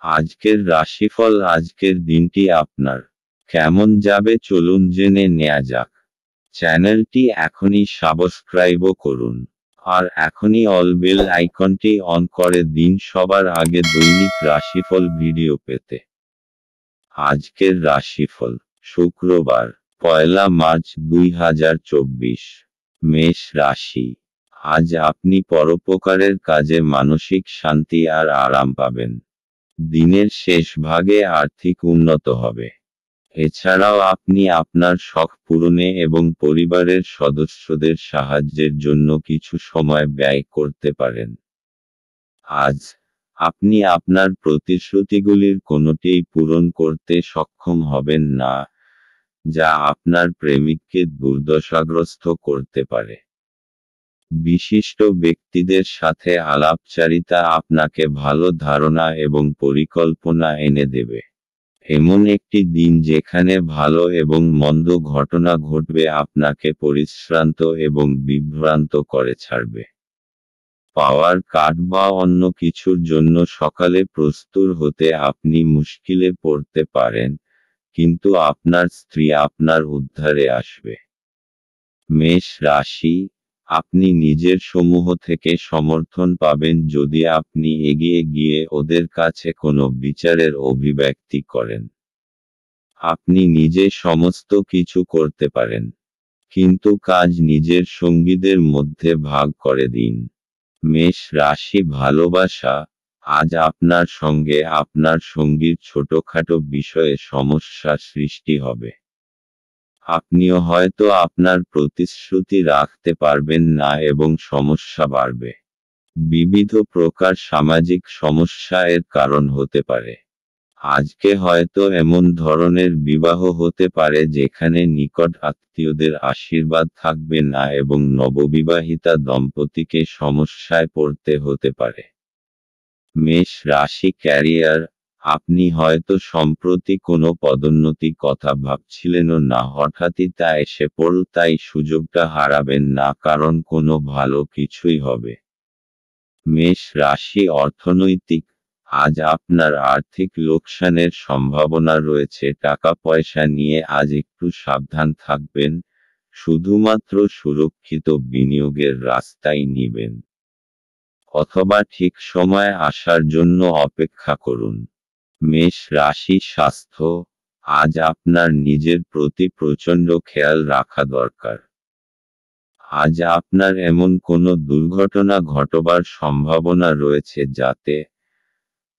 আজকের রাশিফল। আজকের দিনটি আপনার কেমন যাবে চলুন জেনে নেওয়া যাক। চ্যানেলটি এখনই সাবস্ক্রাইবও করুন আর এখনই অল বেল আইকনটি অন করে দিন সবার আগে দৈনিক রাশিফল ভিডিও পেতে। আজকের রাশিফল শুক্রবার 1 মার্চ 2024। মেষ রাশি। আজ আপনি পরোপকারের কাজে মানসিক শান্তি আর আরাম পাবেন। দিনের শেষ ভাগে আর্থিক উন্নত হবে। এছাড়াও আপনি আপনার শখ পূরণে এবং পরিবারের সদস্যদের সাহায্যের জন্য কিছু সময় ব্যয় করতে পারেন। আজ আপনি আপনার প্রতিশ্রুতিগুলির কোনোটিই পূরণ করতে সক্ষম হবেন না, যা আপনার প্রেমিককে দুর্দশাগ্রস্ত করতে পারে। বিশিষ্ট ব্যক্তিদের সাথে আলাপচারিতা আপনাকে ভালো ধারণা এবং পরিকল্পনা এনে দেবে। এমন একটি দিন যেখানে ভালো এবং মন্দ ঘটনা ঘটবে, আপনাকে পরিশ্রান্ত এবং বিভ্রান্ত করে ছাড়বে। পাওয়ার কাট বা অন্য কিছুর জন্য সকালে প্রস্তুত হতে আপনি মুশকিলে পড়তে পারেন, কিন্তু আপনার স্ত্রী আপনার উদ্ধারে আসবে। মেষ রাশি। আপনি নিজের সমূহ থেকে সমর্থন পাবেন যদি আপনি এগিয়ে গিয়ে ওদের কাছে কোনো বিচারের অভিব্যক্তি করেন। আপনি নিজে সমস্ত কিছু করতে পারেন, কিন্তু কাজ নিজের সঙ্গীদের মধ্যে ভাগ করে দিন। মেষ রাশি। ভালোবাসা। আজ আপনার সঙ্গে আপনার সঙ্গীর ছোটখাটো বিষয়ে সমস্যা সৃষ্টি হবে। আপনিও হয়তো আপনার প্রতিশ্রুতি রাখতে পারবেন না এবং সমস্যা বাড়বে। বিবিধ প্রকার সামাজিক সমস্যা এর কারণ হতে পারে। আজকে হয়তো এমন ধরনের বিবাহ হতে পারে যেখানে নিকট আত্মীয়দের আশীর্বাদ থাকবে না এবং নববিবাহিতা দম্পতিকে সমস্যায় পড়তে হতে পারে। মেষ রাশি। ক্যারিয়ার। আপনি হয়তো সম্প্রতি কোনো পদোন্নতি কথা ভাবছিলেনও না, হঠাৎই তা এসে পড়ল, তাই সুযোগটা হারাবেন না, কারণ কোনো ভালো কিছুই হবে। মেষ রাশি। অর্থনৈতিক। আজ আপনার আর্থিক লোকসানের সম্ভাবনা রয়েছে। টাকা পয়সা নিয়ে আজ একটু সাবধান থাকবেন, শুধুমাত্র সুরক্ষিত বিনিয়োগের রাস্তাই নিবেন, অথবা ঠিক সময় আসার জন্য অপেক্ষা করুন। মেষ রাশি। স্বাস্থ্য। আজ আপনার নিজের প্রতি প্রচণ্ড খেয়াল রাখা দরকার। আজ আপনার এমন কোনো দুর্ঘটনা ঘটবার সম্ভাবনা রয়েছে যাতে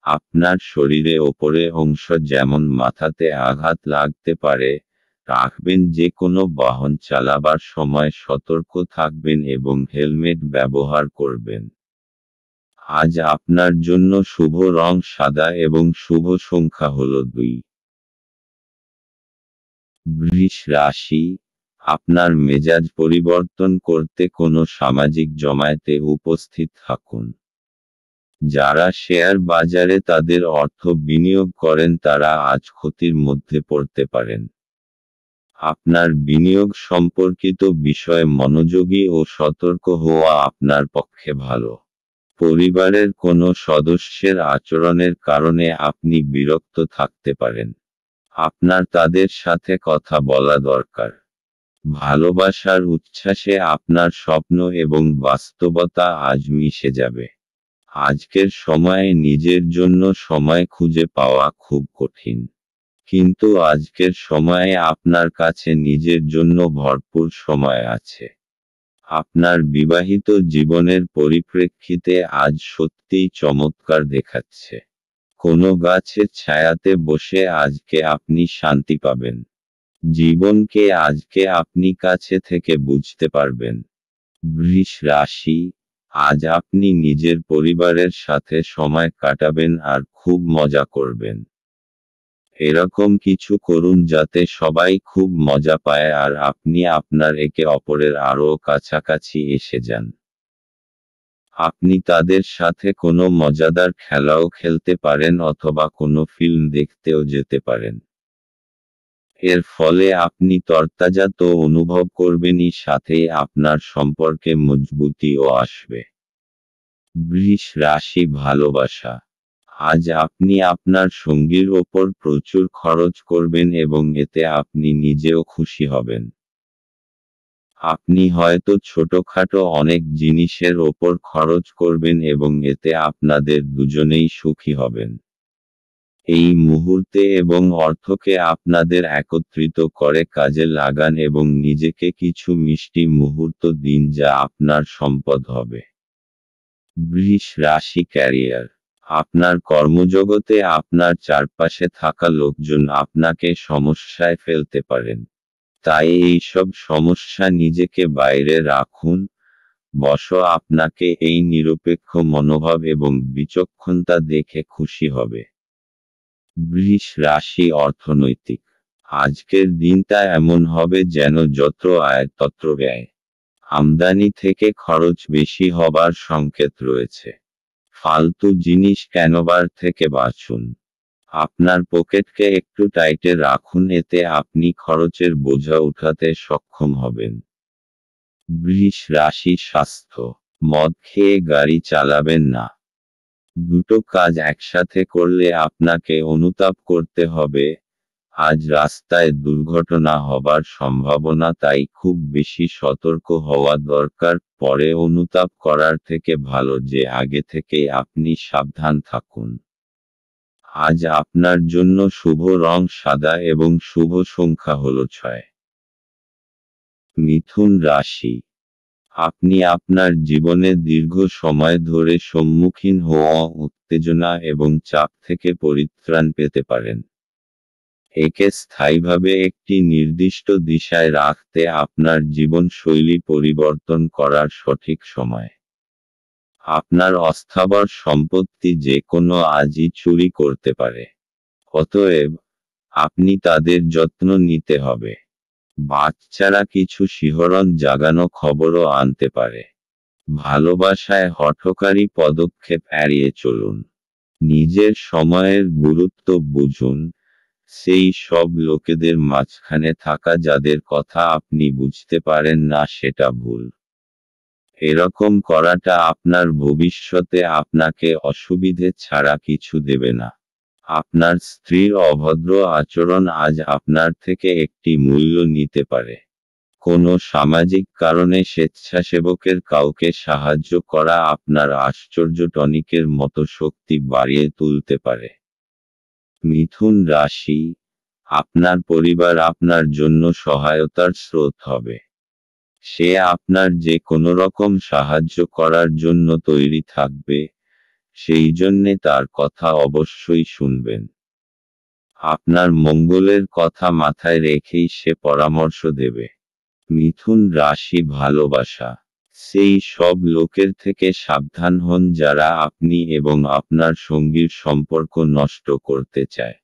আপনার শরীরে ওপরে অংশ যেমন মাথাতে আঘাত লাগতে পারে। রাখবেন যে কোনো বাহন চালাবার সময় সতর্ক থাকবেন এবং হেলমেট ব্যবহার করবেন। আজ আপনার জন্য শুভ রং সাদা এবং শুভ সংখ্যা হল 2। বৃষ রাশি। আপনার মেজাজ পরিবর্তন করতে কোনো সামাজিক জমায়েতে উপস্থিত থাকুন। যারা শেয়ার বাজারে তাদের অর্থ বিনিয়োগ করেন তারা আজ ক্ষতির মধ্যে পড়তে পারেন। আপনার বিনিয়োগ সম্পর্কিত বিষয়ে মনোযোগী ও সতর্ক হওয়া আপনার পক্ষে ভালো। পরিবারের কোনো সদস্যের আচরণের কারণে আপনি বিরক্ত থাকতে পারেন। আপনার তাদের সাথে কথা বলা দরকার। ভালোবাসার উচ্ছ্বাসে আপনার স্বপ্ন এবং বাস্তবতা আজ মিশে যাবে। আজকের সময়ে নিজের জন্য সময় খুঁজে পাওয়া খুব কঠিন, কিন্তু আজকের সময়ে আপনার কাছে নিজের জন্য ভরপুর সময় আছে। আপনার বিবাহিত জীবনের পরিপ্রেক্ষিতে আজ সত্যিই চমৎকার দেখাচ্ছে। কোনো গাছের ছায়াতে বসে আজকে আপনি শান্তি পাবেন। জীবনকে আজকে আপনি কাছে থেকে বুঝতে পারবেন। বৃষ রাশি। আজ আপনি নিজের পরিবারের সাথে সময় কাটাবেন আর খুব মজা করবেন। এরকম কিছু করুন যাতে সবাই খুব মজা পায় আর আপনি আপনার একে অপরের আরও কাছাকাছি এসে যান। আপনি তাদের সাথে কোনো মজাদার খেলাও খেলতে পারেন অথবা কোনো ফিল্ম দেখতেও যেতে পারেন। এর ফলে আপনি তরতাজা তো অনুভব করবেনই, সাথেই আপনার সম্পর্কে মজবুতিও আসবে। বৃষ রাশি। ভালোবাসা। আজ আপনি আপনার সঙ্গীর ওপর প্রচুর খরচ করবেন এবং এতে আপনি নিজেও খুশি হবেন। আপনি হয়তো ছোটখাটো অনেক জিনিসের ওপর খরচ করবেন এবং এতে আপনাদের দুজনেই সুখী হবেন। এই মুহূর্তে এবং অর্থকে আপনাদের একত্রিত করে কাজে লাগান এবং নিজেকে কিছু মিষ্টি মুহূর্ত দিন যা আপনার সম্পদ হবে। বৃষ রাশি ক্যারিয়ার। আপনার কর্মজগতে আপনার চারপাশে থাকা লোকজন আপনাকে সমস্যায় ফেলতে পারেন। তাই এইসব সমস্যা নিজেকে বাইরে রাখুন। আপনাকে এই নিরপেক্ষ মনোভাব এবং বিচক্ষণতা দেখে খুশি হবে। বৃষ রাশি অর্থনৈতিক। আজকের দিনটা এমন হবে যেন যত আয় তত ব্যয়। আমদানি থেকে খরচ বেশি হবার সংকেত রয়েছে। ফালতু জিনিস কেনবার থেকে বাঁচুন। আপনার পকেটকে একটু টাইটে রাখুন, এতে আপনি খরচের বোঝা উঠাতে সক্ষম হবেন। বৃষ রাশি স্বাস্থ্য। মদ খেয়ে গাড়ি চালাবেন না। দুটো কাজ একসাথে করলে আপনাকে অনুতাপ করতে হবে। আজ রাস্তায় দুর্ঘটনা হবার সম্ভাবনা, তাই খুব বেশি সতর্ক হওয়া দরকার। পরে অনুতাপ করার থেকে ভালো যে আগে থেকেই আপনি সাবধান থাকুন। আজ আপনার জন্য শুভ রং সাদা এবং শুভ সংখ্যা হলো 6। মিথুন রাশি। আপনি আপনার জীবনে দীর্ঘ সময় ধরে সম্মুখীন হওয়া উত্তেজনা এবং চাপ থেকে পরিত্রাণ পেতে পারেন। একে স্থায়ীভাবে একটি নির্দিষ্ট দিশায় রাখতে আপনার জীবনশৈলী পরিবর্তন করার সঠিক সময়। আপনার অস্থাবর সম্পত্তি যে কোনো আজই চুরি করতে পারে। অতএব আপনি তাদের যত্ন নিতে হবে। বাচ্চারা কিছু শিহরণ জাগানো খবরও আনতে পারে। ভালোবাসায় হঠকারী পদক্ষেপ এড়িয়ে চলুন। নিজের সময়ের গুরুত্ব বুঝুন। সেই সব লোকেদের মাঝখানে থাকা যাদের কথা আপনি বুঝতে পারেন না সেটা ভুল। এরকম করাটা আপনার ভবিষ্যতে আপনাকে অসুবিধে ছাড়া কিছু দেবে না। আপনার স্ত্রীর অভদ্র আচরণ আজ আপনার থেকে একটি মূল্য নিতে পারে। কোনো সামাজিক কারণে স্বেচ্ছাসেবকের কাউকে সাহায্য করা আপনার আশ্চর্য টনিকের মতো শক্তি বাড়িয়ে তুলতে পারে। মিথুন রাশি। আপনার পরিবার আপনার জন্য সহায়তার স্রোত হবে। সে আপনার যে কোনো রকম সাহায্য করার জন্য তৈরি থাকবে, সেই জন্যে তার কথা অবশ্যই শুনবেন। আপনার মঙ্গলের কথা মাথায় রেখেই সে পরামর্শ দেবে। মিথুন রাশি ভালোবাসা। সেই সব লোকের থেকে সাবধান হন যারা আপনি এবং আপনার সঙ্গীর সম্পর্ক নষ্ট করতে চায়।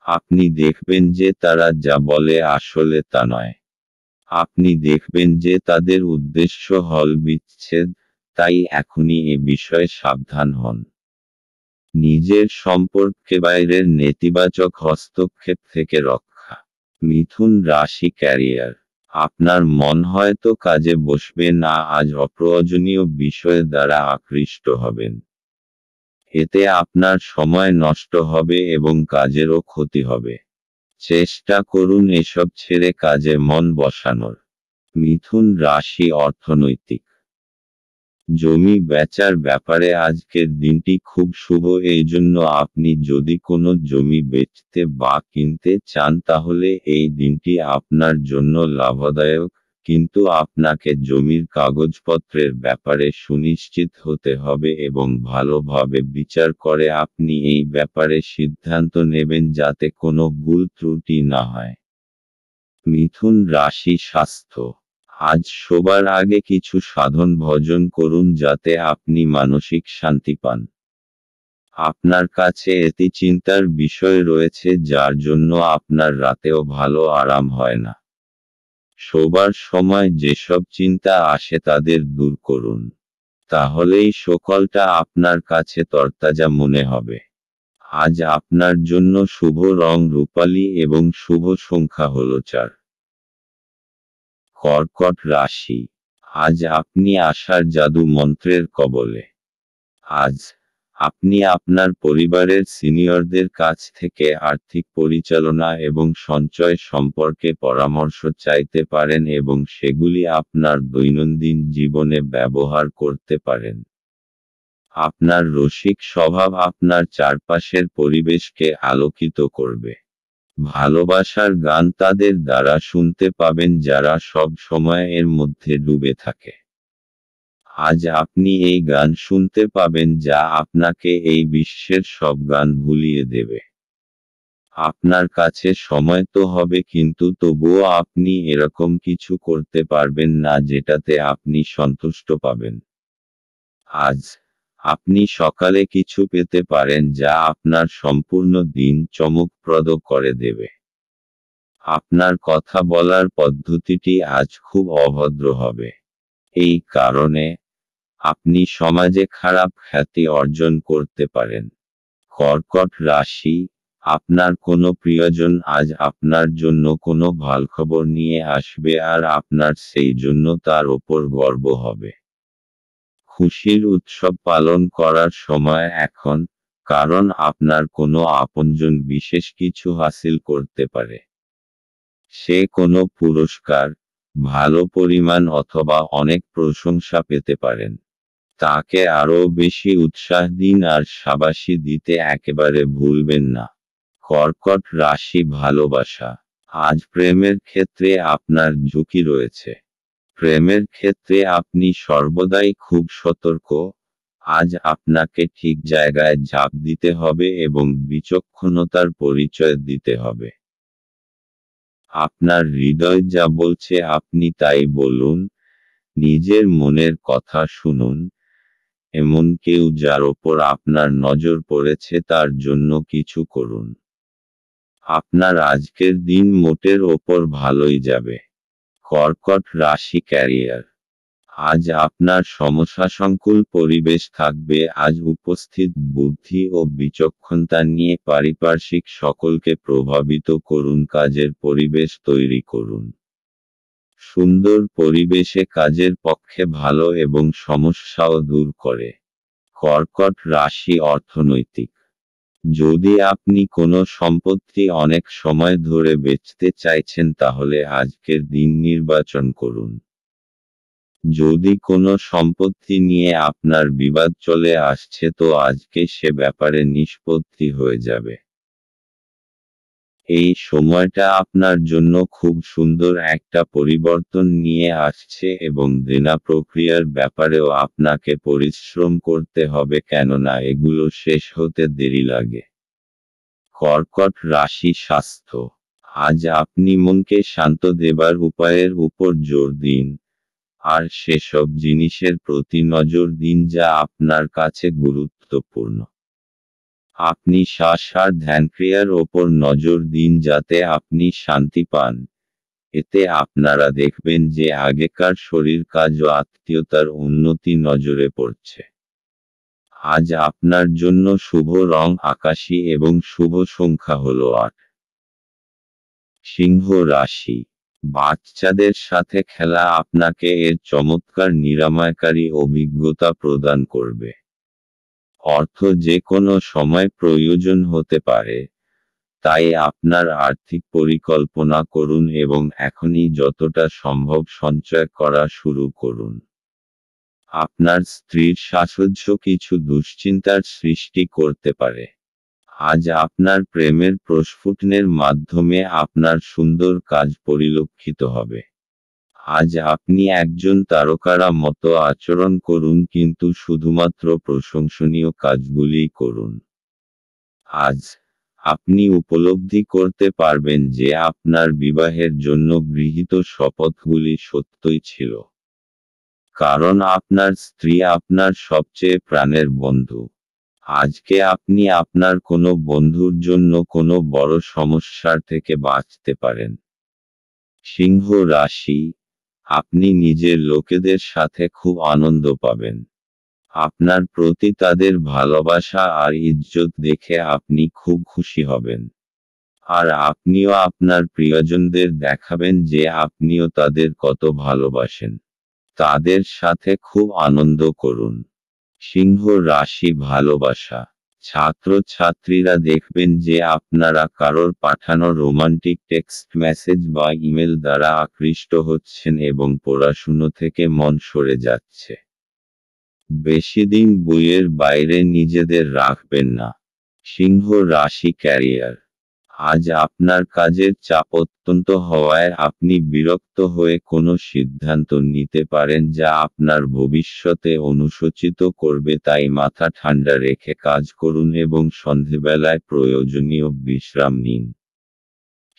আপনি দেখবেন যে তারা যা বলে আসলে তা নয়। আপনি দেখবেন যে তাদের উদ্দেশ্য হল বিচ্ছেদ, তাই এখনই এ বিষয়ে সাবধান হন। নিজের সম্পর্কে বাইরের নেতিবাচক হস্তক্ষেপ থেকে রক্ষা। মিথুন রাশি ক্যারিয়ার। আপনার মন হয়তো কাজে বসবে না, আজ অপ্রয়োজনীয় বিষয় দ্বারা আকৃষ্ট হবেন। এতে আপনার সময় নষ্ট হবে এবং কাজেরও ক্ষতি হবে। চেষ্টা করুন এসব ছেড়ে কাজে মন বসানোর। মিথুন রাশি অর্থনৈতিক। জমি বেচার ব্যাপারে আজকের দিনটি খুব শুভ, এই জন্য আপনি যদি কোনো জমি বেচতে বা কিনতে চান তাহলে এই দিনটি আপনার জন্য লাভদায়ক। কিন্তু আপনাকে জমির কাগজপত্রের ব্যাপারে সুনিশ্চিত হতে হবে এবং ভালোভাবে বিচার করে আপনি এই ব্যাপারে সিদ্ধান্ত নেবেন যাতে কোনো ভুল ত্রুটি না হয়। মিথুন রাশি স্বাস্থ্য। আজ শোবার আগে কিছু সাধন ভজন করুন যাতে আপনি মানসিক শান্তি পান। আপনার কাছে এটি চিন্তার বিষয় রয়েছে যার জন্য আপনার রাতেও ভালো আরাম হয় না। শোবার সময় যেসব চিন্তা আসে তাদের দূর করুন। তাহলেই সকালটা আপনার কাছে তরতাজা মনে হবে। আজ আপনার জন্য শুভ রং রূপালী এবং শুভ সংখ্যা হলো 4। কর্কট রাশি। আজ আপনি আশার জাদু মন্ত্রের কবলে। আজ আপনি আপনার পরিবারের সিনিয়রদের কাছ থেকে আর্থিক পরিচালনা এবং সঞ্চয় সম্পর্কে পরামর্শ চাইতে পারেন এবং সেগুলি আপনার দৈনন্দিন জীবনে ব্যবহার করতে পারেন। আপনার রসিক স্বভাব আপনার চারপাশের পরিবেশকে আলোকিত করবে। ভালোবাসার গান তাদের দ্বারা শুনতে পাবেন যারা সব সময় এর মধ্যে ডুবে থাকে। আজ আপনি এই গান শুনতে পাবেন যা আপনাকে এই বিশ্বের সব গান ভুলিয়ে দেবে। আপনার কাছে সময় তো হবে কিন্তু তবুও আপনি এরকম কিছু করতে পারবেন না যেটাতে আপনি সন্তুষ্ট পাবেন। আজ আপনি সকালে কিছু পেতে পারেন যা আপনার সম্পূর্ণ দিন চমকপ্রদ করে দেবে। আপনার কথা বলার পদ্ধতিটি আজ খুব অভদ্র হবে। এই কারণে আপনি সমাজে খারাপ খ্যাতি অর্জন করতে পারেন। কর্কট রাশি, আপনার কোনো প্রিয়জন আজ আপনার জন্য কোনো ভালখবর নিয়ে আসবে আর আপনার সেই জন্য তার ওপর গর্ব হবে। খুশির উৎসব পালন করার সময় এখন, কারণ আপনার কোনো আপনজন বিশেষ কিছু হাসিল করতে পারে। সে কোনো পুরস্কার, ভালো পরিমাণ অথবা অনেক প্রশংসা পেতে পারেন। তাকে আরও বেশি উৎসাহ দিন আর শাবাশি দিতে একেবারে ভুলবেন না। কর্কট রাশি ভালোবাসা, আজ প্রেমের ক্ষেত্রে আপনার ঝুঁকি রয়েছে। প্রেমের ক্ষেত্রে আপনি সর্বদাই খুব সতর্ক। আজ আপনাকে ঠিক জায়গায় ঝাঁপ দিতে হবে এবং বিচক্ষণতার পরিচয় দিতে হবে। আপনার হৃদয় যা বলছে আপনি তাই বলুন, নিজের মনের কথা শুনুন। এমন কেউ যার ওপর আপনার নজর পড়েছে তার জন্য কিছু করুন। আপনার আজকের দিন মোটের ওপর ভালোই যাবে। কর্কট রাশি ক্যারিয়ার, আজ আপনার সমস্যাসংকুল পরিবেশ থাকবে। আজ উপস্থিত বুদ্ধি ও বিচক্ষণতা নিয়ে পারিপার্শ্বিক সকলকে প্রভাবিত করুন, কাজের পরিবেশ তৈরি করুন। সুন্দর পরিবেশে কাজের পক্ষে ভালো এবং সমস্যাও দূর করে। কর্কট রাশি অর্থনৈতিক, যদি আপনি কোনো সম্পত্তি অনেক সময় ধরে বেচতে চাইছেন তাহলে আজকের দিন নির্বাচন করুন। যদি কোনো সম্পত্তি নিয়ে আপনার বিবাদ চলে আসছে তো আজকে সে ব্যাপারে নিষ্পত্তি হয়ে যাবে। এই সময়টা আপনার জন্য খুব সুন্দর একটা পরিবর্তন নিয়ে আসছে এবং দেনা প্রক্রিয়ার ব্যাপারেও আপনাকে পরিশ্রম করতে হবে, কেননা এগুলো শেষ হতে দেরি লাগে। কর্কট রাশি স্বাস্থ্য, আজ আপনি মনকে শান্ত দেবার উপায়ের উপর জোর দিন, আর সেসব জিনিসের প্রতি নজর দিন যা আপনার কাছে গুরুত্বপূর্ণ। আপনি শ্বাস আর ধ্যানক্রিয়ার ওপর নজর দিন যাতে আপনি শান্তি পান। এতে আপনারা দেখবেন যে আগেকার শরীর কাজ ও আত্মীয়তার উন্নতি নজরে পড়ছে। আজ আপনার জন্য শুভ রং আকাশী এবং শুভ সংখ্যা হল 8। সিংহ রাশি, বাচ্চাদের সাথে খেলা আপনাকে এর চমৎকার নিরাময়কারী অভিজ্ঞতা প্রদান করবে। অর্থ যে কোনো সময় প্রয়োজন হতে পারে, তাই আপনার আর্থিক পরিকল্পনা করুন এবং এখনই যতটা সম্ভব সঞ্চয় করা শুরু করুন। আপনার স্ত্রীর সাহচর্য কিছু দুশ্চিন্তার সৃষ্টি করতে পারে। আজ আপনার প্রেমের প্রস্ফুটনের মাধ্যমে আপনার সুন্দর কাজ পরিলক্ষিত হবে। আজ আপনি একজন তারকারা মতো আচরণ করুন কিন্তু শুধুমাত্র প্রশংসনীয় কাজগুলিই করুন। আজ আপনি উপলব্ধি করতে পারবেন যে আপনার বিবাহের জন্য গৃহীত শপথগুলি সত্যই ছিল। কারণ আপনার স্ত্রী আপনার সবচেয়ে প্রাণের বন্ধু। আজকে আপনি আপনার কোনো বন্ধুর জন্য কোনো বড় সমস্যার থেকে বাঁচতে পারেন। সিংহ রাশি, আপনি নিজের লোকেদের সাথে খুব আনন্দ পাবেন। আপনার প্রতি তাদের ভালোবাসা আর ইজ্জত দেখে আপনি খুব খুশি হবেন। আর আপনিও আপনার প্রিয়জনদের দেখাবেন যে আপনিও তাদের কত ভালোবাসেন। তাদের সাথে খুব আনন্দ করুন। সিংহ রাশি ভালোবাসা। ছাত্রছাত্রীরা দেখবেন যে আপনারা কারোর পাঠানো রোমান্টিক টেক্সট মেসেজ বা ইমেল দ্বারা আকৃষ্ট হচ্ছেন এবং পড়াশুনো থেকে মন সরে যাচ্ছে। বেশিদিন বইয়ের বাইরে নিজেদের রাখবেন না। সিংহ রাশি ক্যারিয়ার। আজ আপনার কাজের চাপ অত্যন্ত হওয়ায় আপনি বিরক্ত হয়ে কোনো সিদ্ধান্ত নিতে পারেন যা আপনার ভবিষ্যতে অনুশোচিত করবে, তাই মাথা ঠান্ডা রেখে কাজ করুন এবং সন্ধেবেলায় প্রয়োজনীয় বিশ্রাম নিন।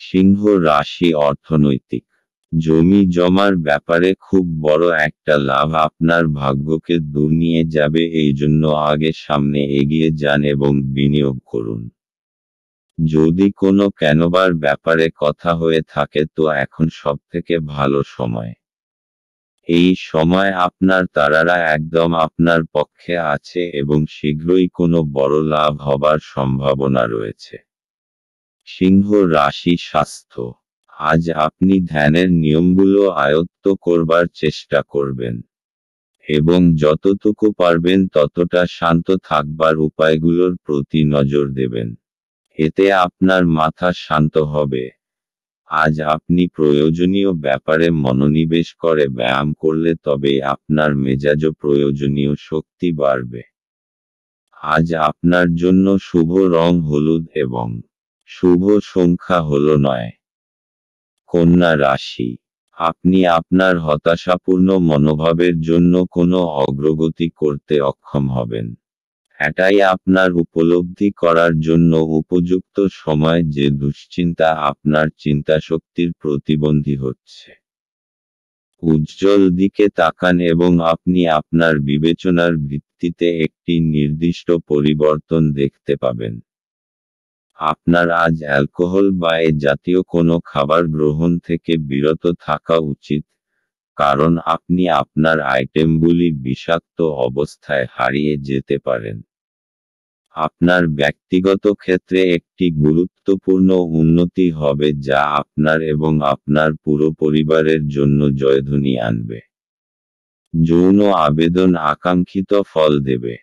সিংহ রাশি অর্থনৈতিক। জমি জমার ব্যাপারে খুব বড় একটা লাভ আপনার ভাগ্যকে দূর নিয়ে যাবে, এই জন্য আগে সামনে এগিয়ে যান এবং বিনিয়োগ করুন। যদি কোনো কেনবার ব্যাপারে কথা হয়ে থাকে তো এখন সবথেকে ভালো সময়। এই সময় আপনার তারারা একদম আপনার পক্ষে আছে এবং শীঘ্রই কোনো বড় লাভ হবার সম্ভাবনা রয়েছে। সিংহ রাশি স্বাস্থ্য। আজ আপনি ধ্যানের নিয়মগুলো আয়ত্ত করবার চেষ্টা করবেন এবং যতটুকু পারবেন ততটা শান্ত থাকবার উপায়গুলোর প্রতি নজর দেবেন। এতে আপনার মাথা শান্ত হবে। আজ আপনি প্রয়োজনীয় ব্যাপারে মনোনিবেশ করে ব্যায়াম করলে তবেই আপনার মেজাজও প্রয়োজনীয় শক্তি বাড়বে। আজ আপনার জন্য শুভ রং হলুদ এবং শুভ সংখ্যা হলো 9। কন্যা রাশি। আপনি আপনার হতাশাপূর্ণ মনোভাবের জন্য কোনো অগ্রগতি করতে অক্ষম হবেন। এটাই আপনার উপলব্ধি করার জন্য উপযুক্ত সময় যে দুশ্চিন্তা আপনার চিন্তাশক্তির প্রতিবন্ধী হচ্ছে। উজ্জ্বল দিকে তাকান এবং আপনি আপনার বিবেচনার ভিত্তিতে একটি নির্দিষ্ট পরিবর্তন দেখতে পাবেন। আপনার আজ অ্যালকোহল বা এ জাতীয় কোনো খাবার গ্রহণ থেকে বিরত থাকা উচিত, কারণ আপনি আপনার আইটেমগুলি বিষাক্ত অবস্থায় হারিয়ে যেতে পারেন। আপনার ব্যক্তিগত ক্ষেত্রে একটি গুরুত্বপূর্ণ উন্নতি হবে যা আপনার এবং আপনার পুরো পরিবারের জন্য জয়ধ্বনি আনবে। যৌন আবেদন আকাঙ্ক্ষিত ফল দেবে।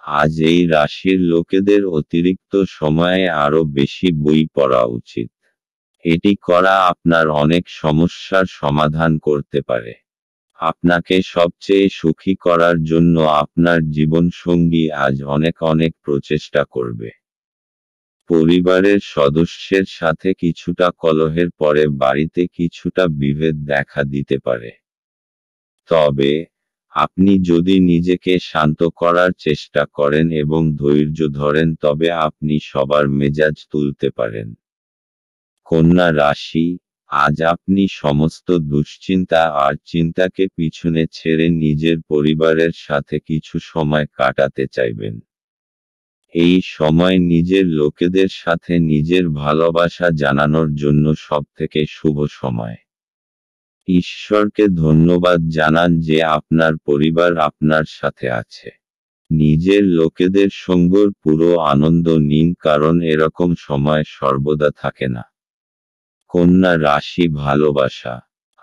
আজ এই রাশির লোকেদের অতিরিক্ত সময়ে আরও বেশি বই পড়া উচিত। এটি করা আপনার অনেক সমস্যার সমাধান করতে পারে। আপনাকে সবচেয়ে সুখী করার জন্য আপনার জীবনসঙ্গী আজ অনেক অনেক প্রচেষ্টা করবে। পরিবারের সদস্যের সাথে কিছুটা কলহের পরে বাড়িতে কিছুটা বিভেদ দেখা দিতে পারে। তবে আপনি যদি নিজেকে শান্ত করার চেষ্টা করেন এবং ধৈর্য ধরেন তবে আপনি সবার মেজাজ তুলতে পারেন। কন্যা রাশি। আজ আপনি সমস্ত দুশ্চিন্তা আর চিন্তাকে পিছনে ছেড়ে নিজের পরিবারের সাথে কিছু সময় কাটাতে চাইবেন। এই সময় নিজের লোকেদের সাথে নিজের ভালোবাসা জানানোর জন্য সবথেকে শুভ সময়। ঈশ্বরকে ধন্যবাদ জানান যে আপনার পরিবার আপনার সাথে আছে। নিজের লোকেদের সঙ্গের পুরো আনন্দ নিন, কারণ এরকম সময় সর্বদা থাকে না। কন্যা রাশি ভালোবাসা।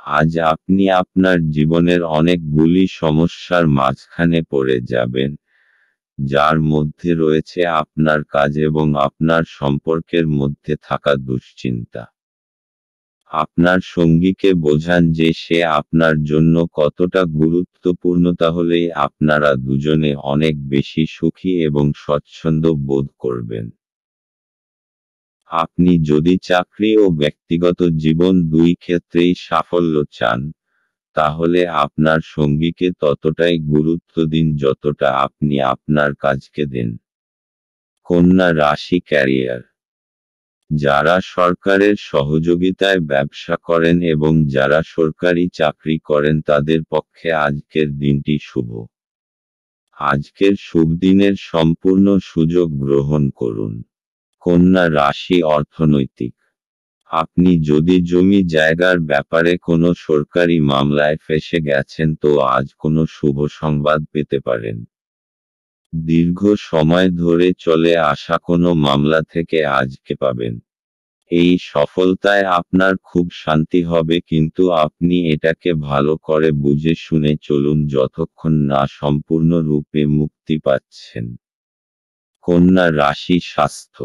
আজ আপনি আপনার জীবনের অনেকগুলি সমস্যার মাঝখানে পড়ে যাবেন, যার মধ্যে রয়েছে আপনার কাজ এবং আপনার সম্পর্কের মধ্যে থাকা দুশ্চিন্তা। আপনার সঙ্গীকে বোঝান যে সে আপনার জন্য কতটা গুরুত্বপূর্ণ, তাহলেই আপনারা দুজনে অনেক বেশি সুখী এবং স্বচ্ছন্দ বোধ করবেন। আপনি যদি চাকরি ও ব্যক্তিগত জীবন দুই ক্ষেত্রেই সাফল্য চান, তাহলে আপনার সঙ্গীকে ততটাই গুরুত্ব দিন যতটা আপনি আপনার কাজকে দেন। কন্যা রাশি ক্যারিয়ার। যারা সরকারের সহযোগিতায় ব্যবসা করেন এবং যারা সরকারি চাকরি করেন তাদের পক্ষে আজকের দিনটি শুভ। আজকের শুভ দিনের সম্পূর্ণ সুযোগ গ্রহণ করুন। কন্যা রাশি অর্থনৈতিক। আপনি যদি জমি জায়গার ব্যাপারে কোনো সরকারি মামলায় ফেঁসে গেছেন তো আজ কোনো শুভ সংবাদ পেতে পারেন। দীর্ঘ সময় ধরে চলে আসা কোনো মামলা থেকে আজকে পাবেন। এই সফলতায় আপনার খুব শান্তি হবে, কিন্তু আপনি এটাকে ভালো করে বুঝে শুনে চলুন যতক্ষণ না সম্পূর্ণরূপে মুক্তি পাচ্ছেন। কন্যা রাশি স্বাস্থ্য।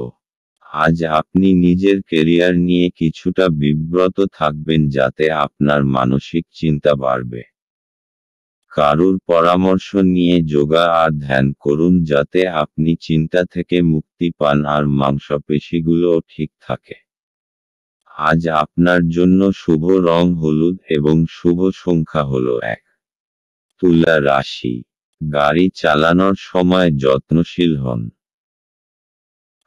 আজ আপনি নিজের কেরিয়ার নিয়ে কিছুটা বিব্রত থাকবেন, যাতে আপনার মানসিক চিন্তা বাড়বে। কারুর পরামর্শ নিয়ে যোগা আর ধ্যান করুন, যাতে আপনি চিন্তা থেকে মুক্তি পান আর মাংসপেশিগুলোও ঠিক থাকে। আজ আপনার জন্য শুভ রং হলুদ এবং শুভ সংখ্যা হলো 1। তুলা রাশি। গাড়ি চালানোর সময় যত্নশীল হন।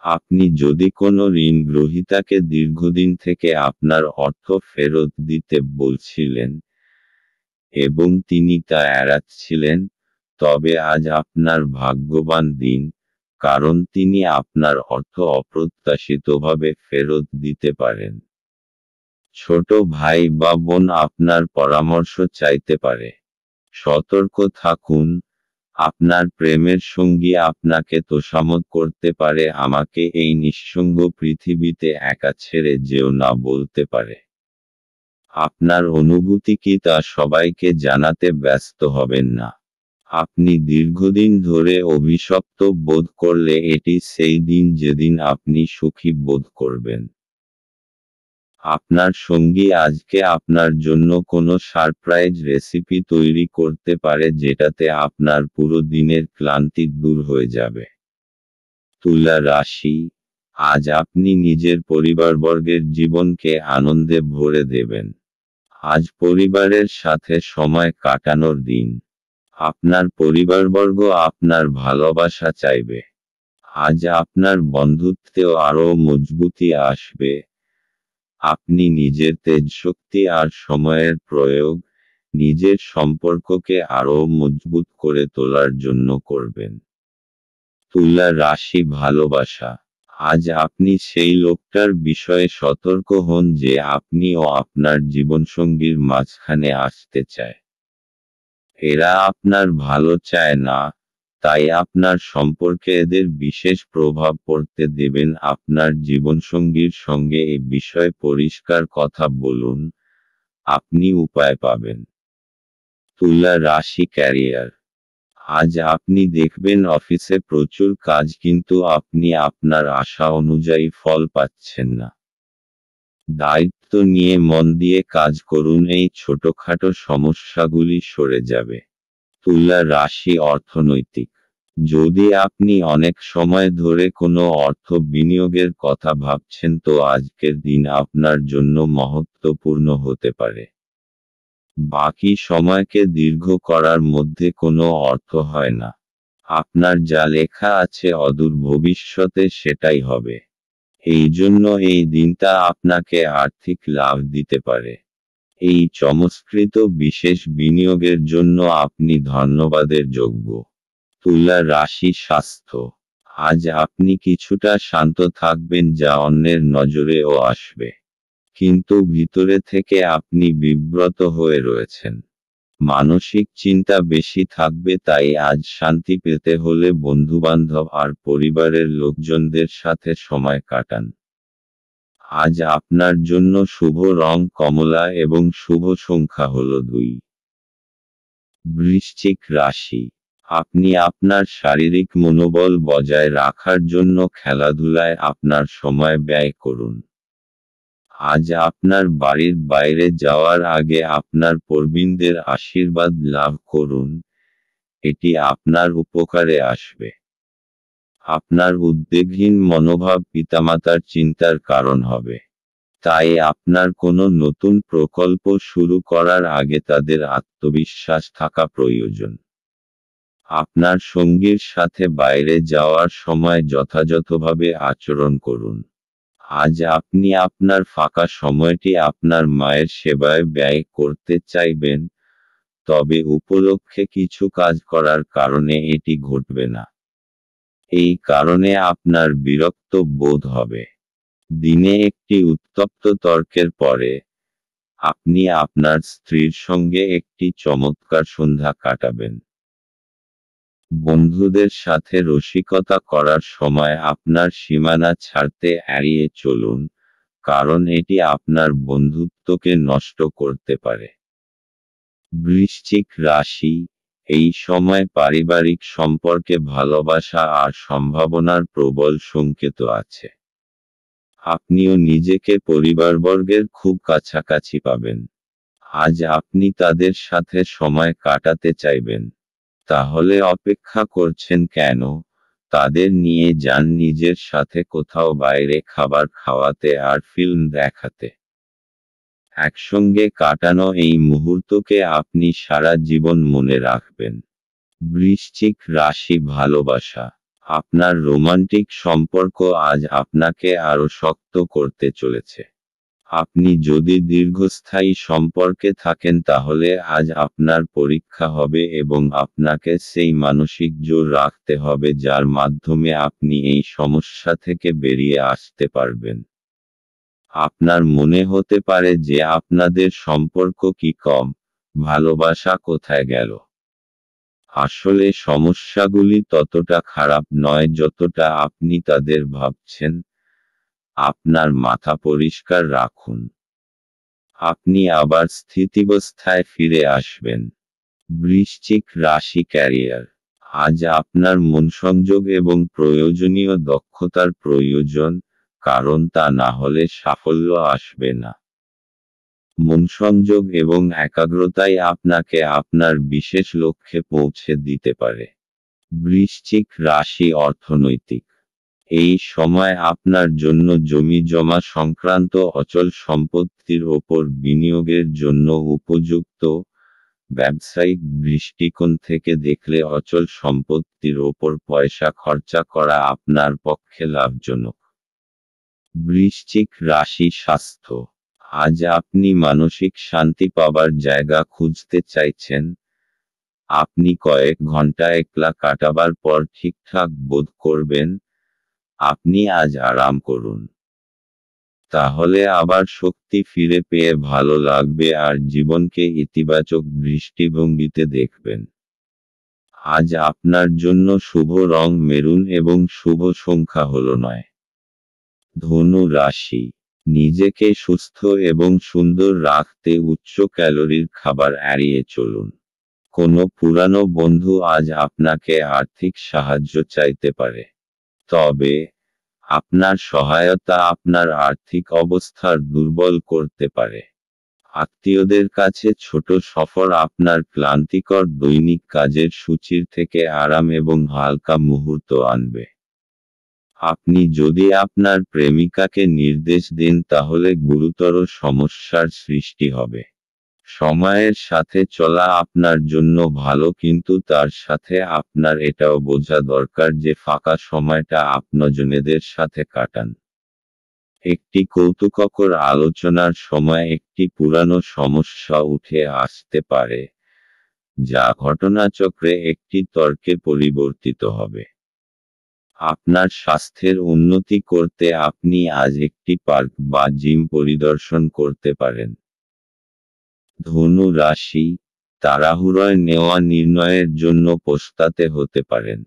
আপনি যদি কোনো ঋণ গ্রহীতাকে দীর্ঘদিন থেকে আপনার অর্থ ফেরত দিতে বলছিলেন এবং তিনি তা এড়াচ্ছিলেন, তবে আজ আপনার ভাগ্যবান দিন, কারণ তিনি আপনার অর্থ অপ্রত্যাশিতভাবে ফেরত দিতে পারেন। ছোট ভাই বা বোন আপনার পরামর্শ চাইতে পারে। সতর্ক থাকুন, আপনার প্রেমের সঙ্গী আপনাকে তোষামোদ করতে পারে, আমাকে এই নিঃসঙ্গ পৃথিবীতে একা ছেড়ে যেও না বলতে পারে। আপনার অনুভূতি কি তা সবাইকে জানাতে ব্যস্ত হবেন না। আপনি দীর্ঘদিন ধরে অভিশপ্ত বোধ করলে এটি সেই দিন যেদিন আপনি সুখী বোধ করবেন। আপনার সঙ্গী আজকে আপনার জন্য কোনো সারপ্রাইজ রেসিপি তৈরি করতে পারে, যেটাতে আপনার পুরো দিনের ক্লান্তি দূর হয়ে যাবে। তুলা রাশি। আজ আপনি নিজের পরিবারবর্গের জীবনকে আনন্দে ভরে দেবেন। আজ পরিবারের সাথে সময় কাটানোর দিন। আপনার পরিবারবর্গ আপনার ভালোবাসা চাইবে। আজ আপনার বন্ধুত্বেও আরও মজবুতি আসবে। আপনি নিজের তেজশক্তি আর সময়ের প্রয়োগ নিজের সম্পর্ককে আরও মজবুত করে তোলার জন্য করবেন। তুলা রাশি ভালোবাসা। আজ আপনি সেই লোকটার বিষয়ে সতর্ক হন যে আপনি ও আপনার জীবনসঙ্গীর মাঝখানে আসতে চায়। এরা আপনার ভালো চায় না, তাই আপনার সম্পর্কে এদের বিশেষ প্রভাব পড়তে দেবেন। আপনার জীবনসঙ্গীর সঙ্গে এ বিষয়ে পরিষ্কার কথা বলুন, আপনি উপায় পাবেন। তুলা রাশি ক্যারিয়ার। আজ আপনি দেখবেন অফিসে প্রচুর কাজ, কিন্তু আপনি আপনার আশা অনুযায়ী ফল পাচ্ছেন না। দায়িত্ব নিয়ে মন দিয়ে কাজ করুন, এই ছোটখাটো সমস্যাগুলি সরে যাবে। তুলা রাশি অর্থনৈতিক। যদি আপনি অনেক সময় ধরে কোনো অর্থ বিনিয়োগের কথা ভাবছেন, তো আজকের দিন আপনার জন্য মহত্বপূর্ণ হতে পারে। বাকি সময়কে দীর্ঘ করার মধ্যে কোনো অর্থ হয় না। আপনার যা লেখা আছে অদূর ভবিষ্যতে সেটাই হবে। এই জন্য এই দিনটা আপনাকে আর্থিক লাভ দিতে পারে। এই চমৎকৃত বিশেষ বিনিয়োগের জন্য আপনি ধন্যবাদের যোগ্য। তুলা রাশি স্বাস্থ্য। আজ আপনি কিছুটা শান্ত থাকবেন, যা অন্যের নজরেও আসবে। কিন্তু ভিতরে থেকে আপনি বিব্রত হয়ে রয়েছেন। মানসিক চিন্তা বেশি থাকবে, তাই আজ শান্তি পেতে হলে বন্ধুবান্ধব আর পরিবারের লোকজনদের সাথে সময় কাটান। আজ আপনার জন্য শুভ রং কমলা এবং শুভ সংখ্যা হলো 2। বৃশ্চিক রাশি। আপনি আপনার শারীরিক মনোবল বজায় রাখার জন্য খেলাধুলায় আপনার সময় ব্যয় করুন। আজ আপনার বাড়ির বাইরে যাওয়ার আগে আপনার প্রবীণদের আশীর্বাদ লাভ করুন, এটি আপনার উপকারে আসবে। আপনার উদ্বেগহীন মনোভাব পিতামাতার চিন্তার কারণ হবে। তাই আপনার কোনো নতুন প্রকল্প শুরু করার আগে তাদের আত্মবিশ্বাস থাকা প্রয়োজন। আপনার সঙ্গীর সাথে বাইরে যাওয়ার সময় যথাযথভাবে আচরণ করুন। আজ আপনি আপনার ফাঁকা সময়টি আপনার মায়ের সেবায় ব্যয় করতে চাইবেন, তবে উপলক্ষে কিছু কাজ করার কারণে এটি ঘটবে না। এই কারণে আপনার বিরক্ত বোধ হবে। দিনে একটি উত্তপ্ত তর্কের পরে, আপনি আপনার স্ত্রীর সঙ্গে একটি চমৎকার সন্ধ্যা কাটাবেন। বন্ধুদের সাথে রসিকতা করার সময় আপনার সীমানা ছাড়তে এড়িয়ে চলুন, কারণ এটি আপনার বন্ধুত্বকে নষ্ট করতে পারে। বৃশ্চিক রাশি, এই সময় পারিবারিক সম্পর্কে ভালোবাসা আর সম্ভাবনার প্রবল সংকেত আছে। আপনিও নিজেকে পরিবারবর্গের খুব কাছাকাছি পাবেন। আজ আপনি তাদের সাথে সময় কাটাতে চাইবেন। তাহলে অপেক্ষা করছেন কেন? তাদের নিয়ে যান নিজের সাথে কোথাও বাইরে খাবার খাওয়াতে আর ফিল্ম দেখাতে। একসঙ্গে কাটানো এই মুহূর্তকে আপনি সারা জীবন মনে রাখবেন। বৃশ্চিক রাশি, ভালোবাসা। আপনার রোমান্টিক সম্পর্ক আজ আপনাকে আরও শক্ত করতে চলেছে। আপনি যদি দীর্ঘস্থায়ী সম্পর্কে থাকেন তাহলে আজ আপনার পরীক্ষা হবে এবং আপনাকে সেই মানসিক জোর রাখতে হবে যার মাধ্যমে আপনি এই সমস্যা থেকে বেরিয়ে আসতে পারবেন। আপনার মনে হতে পারে যে আপনাদের সম্পর্ক কি কম, ভালোবাসা কোথায় গেল। আসলে সমস্যাগুলি ততটা খারাপ নয় যতটা আপনি তাদের ভাবছেন। আপনার মাথা পরিষ্কার রাখুন। আপনি আবার স্থিতিবস্থায় ফিরে আসবেন। বৃশ্চিক রাশি, ক্যারিয়ার। আজ আপনার মনসংযোগ এবং প্রয়োজনীয় দক্ষতার প্রয়োজন, কারণ তা না হলে সাফল্য আসবে না। মনসংযোগ এবং একাগ্রতাই আপনাকে আপনার বিশেষ লক্ষ্যে পৌঁছে দিতে পারে। বৃশ্চিক রাশি, অর্থনৈতিক। এই সময় আপনার জন্য জমি জমা সংক্রান্ত অচল সম্পত্তির ওপর বিনিয়োগের জন্য উপযুক্ত। ব্যবসায়িক দৃষ্টিকোণ থেকে দেখলে অচল সম্পত্তির ওপর পয়সা খরচা করা আপনার পক্ষে লাভজনক। বৃশ্চিক রাশি, স্বাস্থ্য। আজ আপনি মানসিক শান্তি পাবার জায়গা খুঁজতে চাইছেন। আপনি কয়েক ঘন্টা একলা কাটাবার পর ঠিকঠাক বোধ করবেন। আপনি আজ আরাম করুন। তাহলে আবার শক্তি ফিরে পেয়ে ভালো লাগবে আর জীবনকে ইতিবাচক দৃষ্টিভঙ্গিতে দেখবেন। আজ আপনার জন্য শুভ রং মেরুন এবং শুভ সংখ্যা হল 9। ধনু রাশি, নিজেকে সুস্থ এবং সুন্দর রাখতে উচ্চ ক্যালোরির খাবার এড়িয়ে চলুন। কোনো পুরানো বন্ধু আজ আপনাকে আর্থিক সাহায্য চাইতে পারে। তবে আপনার সহায়তা আপনার আর্থিক অবস্থার দুর্বল করতে পারে। আত্মীয়দের কাছে ছোট সফর আপনার ক্লান্তিকর দৈনিক কাজের সূচির থেকে আরাম এবং হালকা মুহূর্ত আনবে। আপনি যদি আপনার প্রেমিকাকে নির্দেশ দেন তাহলে গুরুতর সমস্যার সৃষ্টি হবে। সময়ের সাথে চলা আপনার জন্য ভালো, কিন্তু তার সাথে আপনার এটাও বোঝা দরকার যে ফাঁকা সময়টা আপনজনেদের সাথে কাটান। একটি কৌতুককর আলোচনার সময় একটি পুরানো সমস্যা উঠে আসতে পারে, যা ঘটনাচক্রে একটি তর্কে পরিবর্তিত হবে। আপনার স্বাস্থ্যের উন্নতি করতে আপনি আজ একটি পার্ক বা জিম পরিদর্শন করতে পারেন। ধনু রাশি, তাড়াহুড়োয় নেওয়া নির্ণয়ের জন্য পস্তাতে হতে পারেন।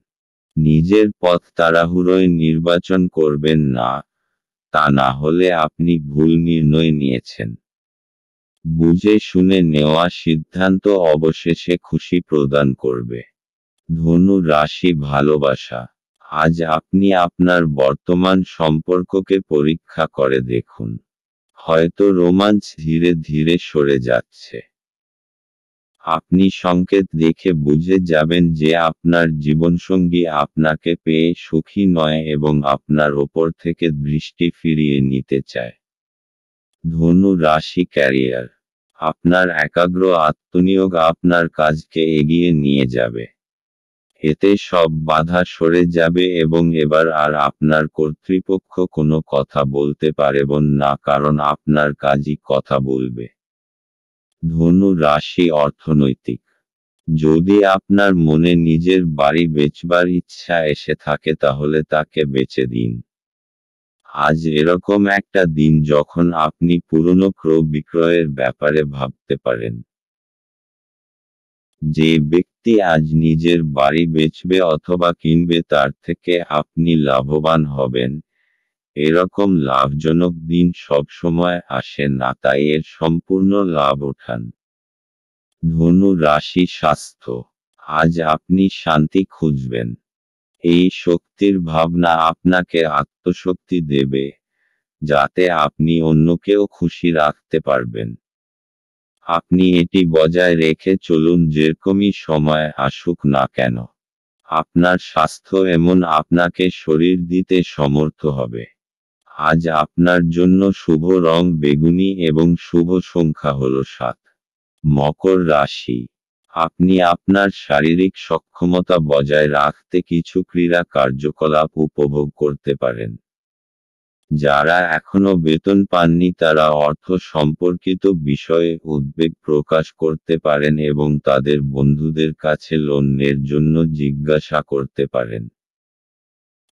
নিজের পথ তাড়াহুড়োয় নির্বাচন করবেন না, তা না হলে আপনি ভুল নির্ণয় নিয়েছেন। বুঝে শুনে নেওয়া সিদ্ধান্ত অবশেষে খুশি প্রদান করবে। ধনু রাশি, ভালোবাসা। আজ আপনি আপনার বর্তমান সম্পর্ককে পরীক্ষা করে দেখুন। হয়তো রোমাঞ্চ ধীরে ধীরে সরে যাচ্ছে। আপনি সংকেত দেখে বুঝে যাবেন যে আপনার জীবনসঙ্গী আপনাকে পেয়ে সুখী নয় এবং আপনার ওপর থেকে দৃষ্টি ফিরিয়ে নিতে চায়। ধনু রাশি, ক্যারিয়ার। আপনার একাগ্র আত্মনিয়োগ আপনার কাজকে এগিয়ে নিয়ে যাবে। এতে সব বাধা সরে যাবে এবং এবার আর আপনার কর্তৃপক্ষ কোনো কথা বলতে পারবেন না, কারণ আপনার কাজই কথা বলবে। ধনু রাশি, অর্থনৈতিক। যদি আপনার মনে নিজের বাড়ি বেচবার ইচ্ছা এসে থাকে তাহলে তাকে বেচে দিন। আজ এরকম একটা দিন যখন আপনি পুরনো ক্রয় বিক্রয়ের ব্যাপারে ভাবতে পারেন। যে ব্যক্তি আজ নিজের বাড়ি বেচবে অথবা কিনবে তার থেকে আপনি লাভবান হবেন। এরকম লাভজনক দিন সবসময় আসে না, তাই এর সম্পূর্ণ লাভ ওঠান। ধনু রাশি স্বাস্থ্য। আজ আপনি শান্তি খুঁজবেন। এই শক্তির ভাবনা আপনাকে আত্মশক্তি দেবে, যাতে আপনি অন্যকেও খুশি রাখতে পারবেন। আপনি এটি বজায় রেখে চলুন যেরকমই সময় আসুক না কেন। আপনার স্বাস্থ্য এমন আপনাকে শরীর দিতে সমর্থ হবে। আজ আপনার জন্য শুভ রং বেগুনি এবং শুভ সংখ্যা হল 7। মকর রাশি। আপনি আপনার শারীরিক সক্ষমতা বজায় রাখতে কিছু ক্রীড়া কার্যকলাপ উপভোগ করতে পারেন। যারা এখনো বেতন পাননি তারা অর্থ সম্পর্কিত বিষয়ে উদ্বেগ প্রকাশ করতে পারেন এবং তাদের বন্ধুদের কাছে লোনের জন্য জিজ্ঞাসা করতে পারেন।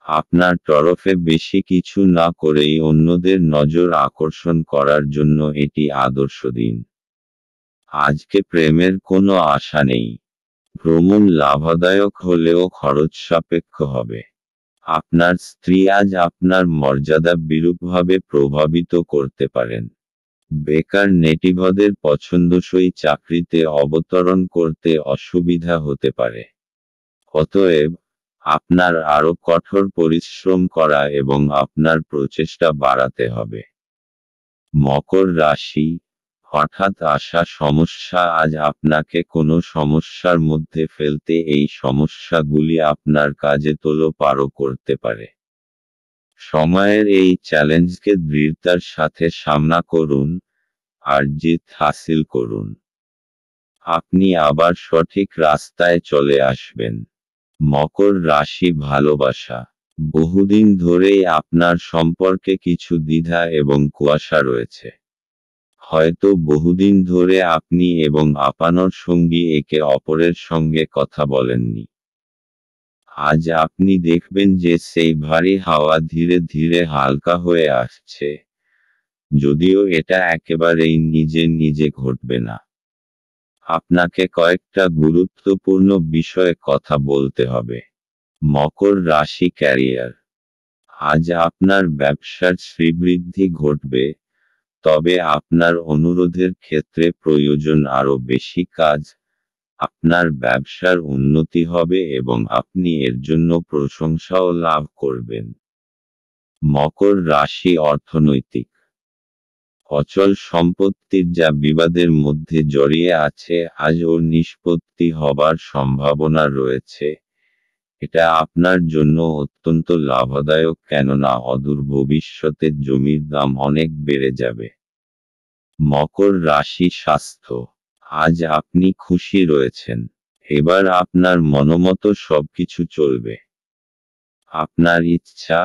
আপনার তরফে বেশি কিছু না করেই অন্যদের নজর আকর্ষণ করার জন্য এটি আদর্শ দিন। আজকে প্রেমের কোনো আশা নেই। ভ্রমণ লাভদায়ক হলেও খরচ সাপেক্ষ হবে। আপনার স্ত্রী আজ আপনার মর্যাদা বিরূপভাবে প্রভাবিত করতে পারেন। বেকার নেটিভদের পছন্দসই চাকরিতে অবতরণ করতে অসুবিধা হতে পারে। অতএব, আপনার আরও কঠোর পরিশ্রম করা এবং আপনার প্রচেষ্টা বাড়াতে হবে। মকর রাশি। হঠাৎ আসা সমস্যা আজ আপনাকে কোনো সমস্যার মধ্যে ফেলতে এই সমস্যাগুলি আপনার কাজে তোলপাড় করতে পারে। সময়ের এই চ্যালেঞ্জকে দৃঢ়তার সাথে সামনা করুন, আর জিত হাসিল করুন। আপনি আবার সঠিক রাস্তায় চলে আসবেন। মকর রাশি ভালোবাসা। বহুদিন ধরেই আপনার সম্পর্কে কিছু দ্বিধা এবং কুয়াশা রয়েছে। হয়তো বহুদিন ধরে আপনি এবং আপনার সঙ্গী একে অপরের সঙ্গে কথা বলেননি। আজ আপনি দেখবেন যে সেই ভারী হাওয়া ধীরে ধীরে হালকা হয়ে আসছে, যদিও এটা একেবারেই নিজে নিজে ঘটবে না। আপনাকে কয়েকটা গুরুত্বপূর্ণ বিষয়ে কথা বলতে হবে। মকর রাশি ক্যারিয়ার। আজ আপনার ব্যবসার শ্রীবৃদ্ধি ঘটবে, তবে আপনার অনুরোধের ক্ষেত্রে প্রয়োজন আরও বেশি কাজ। আপনার ব্যবসার উন্নতি হবে এবং আপনি এর জন্য প্রশংসাও লাভ করবেন। মকর রাশি অর্থনৈতিক। অচল সম্পত্তির যা বিবাদের মধ্যে জড়িয়ে আছে আজ ওর নিষ্পত্তি হবার সম্ভাবনা রয়েছে। এটা আপনার জন্য অত্যন্ত লাভদায়ক, কেননা অদূর ভবিষ্যতে জমির দাম অনেক বেড়ে যাবে। মকর রাশি স্বাস্থ্য। আজ আপনি খুশি রয়েছেন। এবার আপনার মনোমতো সবকিছু চলবে। আপনার ইচ্ছা,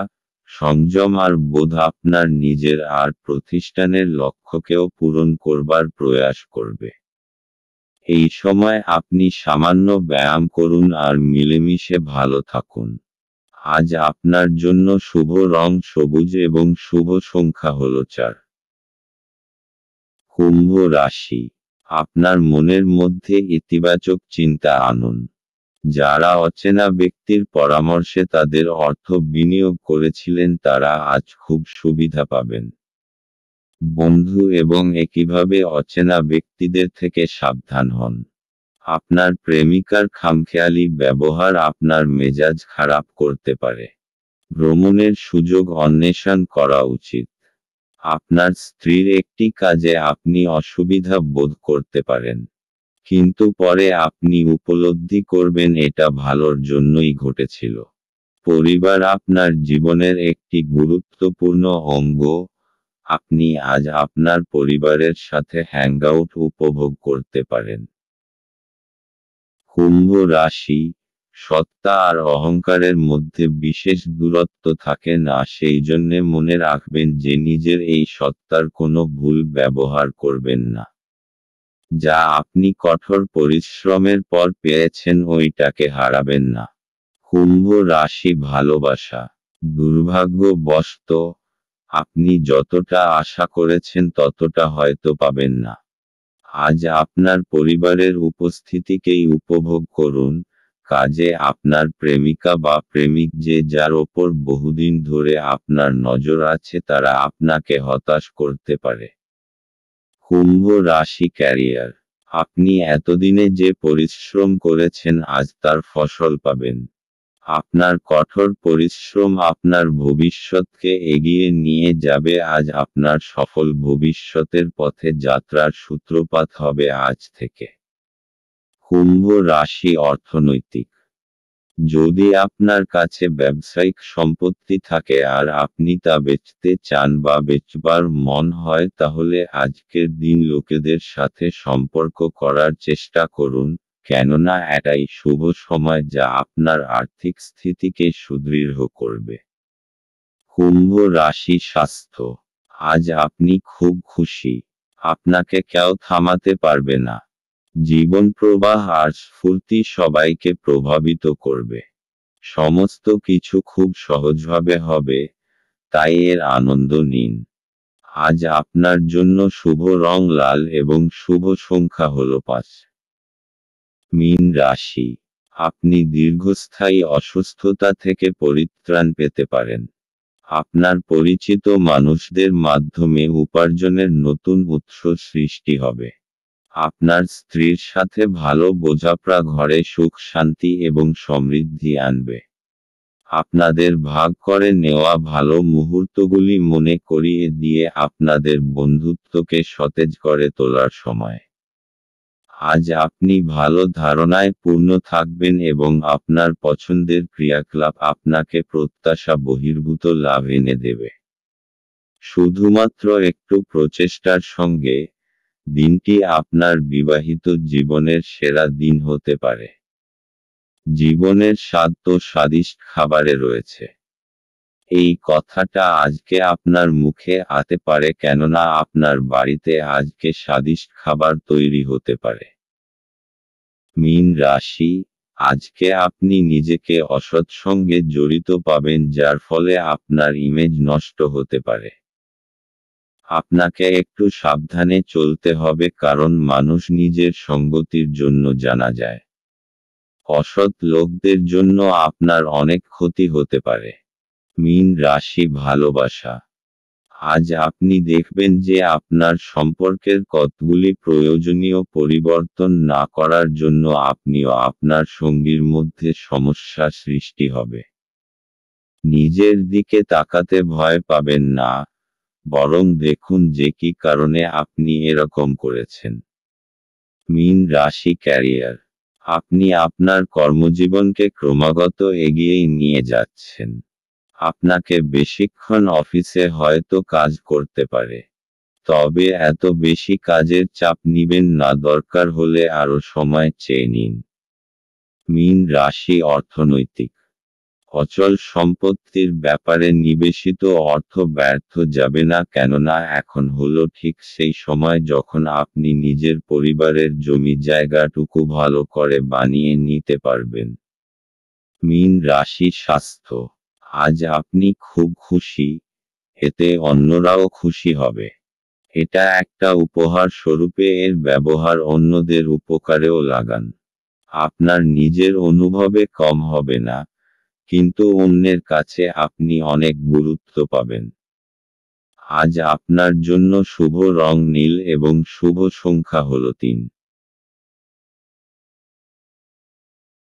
সংযম আর বোধ আপনার নিজের আর প্রতিষ্ঠানের লক্ষ্যকেও পূরণ করবার প্রয়াস করবে। এই সময় আপনি সামান্য ব্যায়াম করুন আর মিলেমিশে ভালো থাকুন। আজ আপনার জন্য শুভ রং সবুজ এবং শুভ সংখ্যা হল 4। কুম্ভ রাশি। আপনার মনের মধ্যে ইতিবাচক চিন্তা আনুন। যারা অচেনা ব্যক্তির পরামর্শে তাদের অর্থ বিনিয়োগ করেছিলেন তারা আজ খুব সুবিধা পাবেন। বন্ধু এবং একইভাবে অচেনা ব্যক্তিদের থেকে সাবধান হন। আপনার প্রেমিকার খামখেয়ালি ব্যবহার আপনার মেজাজ খারাপ করতে পারে। ভ্রমণের সুযোগ অন্বেষণ করা উচিত। আপনার স্ত্রীর একটি কাজে আপনি অসুবিধা বোধ করতে পারেন, কিন্তু পরে আপনি উপলব্ধি করবেন এটা ভালোর জন্যই ঘটেছিল। পরিবার আপনার জীবনের একটি গুরুত্বপূর্ণ অঙ্গ। আপনি আজ আপনার পরিবারের সাথে হ্যাংআউট উপভোগ করতে পারেন। কুম্ভ রাশি। সত্তা আর অহংকারের মধ্যে বিশেষ দূরত্ব থাকে না, সেই জন্যে মনে রাখবেন যে নিজের এই সত্তার কোনো ভুল ব্যবহার করবেন না। যা আপনি কঠোর পরিশ্রমের পর পেয়েছেন ওইটাকে হারাবেন না। কুম্ভ রাশি ভালোবাসা। দুর্ভাগ্যবশত, আপনি যতটা আশা করেছেন ততটা হয়তো পাবেন না। আজ আপনার পরিবারের উপস্থিতিকেই উপভোগ করুন, কাজে আপনার প্রেমিকা বা প্রেমিক যে যার ওপর বহুদিন ধরে আপনার নজর আছে তারা আপনাকে হতাশ করতে পারে। কুম্ভ রাশি ক্যারিয়ার, আপনি এতদিনে যে পরিশ্রম করেছেন আজ তার ফসল পাবেন। আপনার কঠোর পরিশ্রম আপনার ভবিষ্যৎকে এগিয়ে নিয়ে যাবে। আজ আপনার সফল ভবিষ্যতের পথে যাত্রার সূত্রপাত হবে আজ থেকে। কুম্ভ রাশি অর্থনৈতিক, যদি আপনার কাছে ব্যবসায়িক সম্পত্তি থাকে আর আপনি তা বেচতে চান বা বেচবার মন হয় তাহলে আজকের দিন লোকেদের সাথে সম্পর্ক করার চেষ্টা করুন, কেননা এটাই শুভ সময় যা আপনার আর্থিক স্থিতিকে সুদৃঢ় করবে। কুম্ভ রাশি স্বাস্থ্য, আজ আপনি খুব খুশি, আপনাকে কেউ থামাতে পারবে না। জীবন প্রবাহ আর স্ফূর্তি সবাইকে প্রভাবিত করবে। সমস্ত কিছু খুব সহজভাবে হবে, তাই এর আনন্দ নিন। আজ আপনার জন্য শুভ রং লাল এবং শুভ সংখ্যা হল 5। মীন রাশি, আপনি দীর্ঘস্থায়ী অসুস্থতা থেকে পরিত্রাণ পেতে পারেন। আপনার পরিচিত মানুষদের মাধ্যমে উপার্জনের নতুন উৎস সৃষ্টি হবে। আপনার স্ত্রীর সাথে ভালো বোঝাপড়া ঘরে সুখ শান্তি এবং সমৃদ্ধি আনবে। আপনাদের ভাগ করে নেওয়া ভালো মুহূর্তগুলি মনে করিয়ে দিয়ে আপনাদের বন্ধুত্বকে সতেজ করে তোলার সময়। আজ আপনি ভালো ধারণায় পূর্ণ থাকবেন এবং আপনার পছন্দের ক্রিয়াকলাপ আপনাকে প্রত্যাশা বহির্ভূত লাভ এনে দেবে। শুধুমাত্র একটু প্রচেষ্টার সঙ্গে দিনটি আপনার বিবাহিত জীবনের সেরা দিন হতে পারে। জীবনের স্বাদ তো স্বাদিষ্ট খাবারে রয়েছে। এই কথাটা আজকে আপনার মুখে আসতে পারে কেননা আপনার বাড়িতে আজকে স্বাদিষ্ট খাবার তৈরি হতে পারে। মীন রাশি, আজকে আপনি নিজেকে অসৎ সঙ্গে জড়িত পাবেন যার ফলে আপনার ইমেজ নষ্ট হতে পারে। আপনাকে একটু সাবধানে চলতে হবে কারণ মানুষ নিজের সঙ্গতির জন্য জানা যায়। অসৎ লোকদের জন্য আপনার অনেক ক্ষতি হতে পারে। মীন রাশি ভালোবাসা, আজ আপনি দেখবেন যে আপনার সম্পর্কের কতগুলি প্রয়োজনীয় পরিবর্তন না করার জন্য আপনিও আপনার সঙ্গীর মধ্যে সমস্যা সৃষ্টি হবে। নিজের দিকে তাকাতে ভয় পাবেন না, বরং দেখুন যে কি কারণে আপনি এরকম করেছেন। মীন রাশি ক্যারিয়ার, আপনি আপনার কর্মজীবনকে ক্রমাগত এগিয়ে নিয়ে যাচ্ছেন। আপনাকে বেশিক্ষণ অফিসে হয়তো কাজ করতে পারে, তবে এত বেশি কাজের চাপ নিবেন না, দরকার হলে আরও সময় চেয়ে নিন। মীন রাশি অর্থনৈতিক, অচল সম্পত্তির ব্যাপারে নিবেশিত অর্থ ব্যর্থ যাবে না কেননা এখন হলো ঠিক সেই সময় যখন আপনি নিজের পরিবারের জমি জায়গাটুকু ভালো করে বানিয়ে নিতে পারবেন। মীন রাশি স্বাস্থ্য, আজ আপনি খুব খুশি, এতে অন্যরাও খুশি হবে। এটা একটা উপহার স্বরূপে এর ব্যবহার অন্যদের উপকারেও লাগান। আপনার নিজের অনুভবে কম হবে না, কিন্তু অন্যের কাছে আপনি অনেক গুরুত্ব পাবেন। আজ আপনার জন্য শুভ রং নীল এবং শুভ সংখ্যা হল 3।